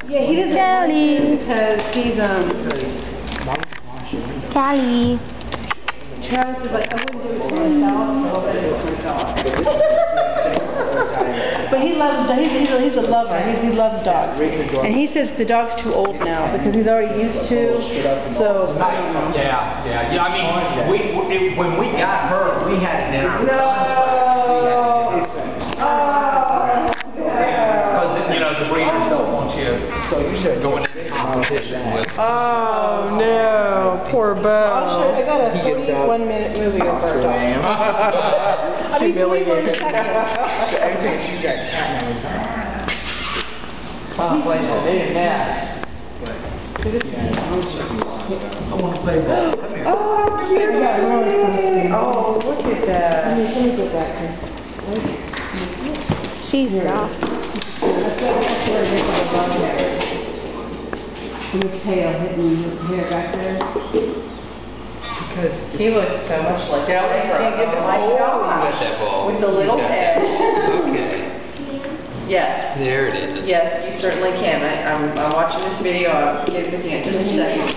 Yeah, he doesn't Callie. want to because he's Callie. Travis is like, I wouldn't do it to myself, so I'll do it to my dog. But he loves dogs. He's a lover. He loves dogs. And he says the dog's too old now because he's already used to. So Yeah. I mean, when we got her, we had it in our because the breeders don't want you going into competition with. Oh no, poor Bo. I got a 41-minute movie of our dog. I mean, 41 seconds. I want to play ball. Come here. Oh, cute. Oh, look at that. Let me go back to She's soft. his tail hitting his hair back there. Because He looks so much like Kelly, you can't get the ball. You got that ball. With the little You got head. that. Okay. Yes. There it is. Yes, you certainly can. I'm watching this video. I'll get it with you in just a second.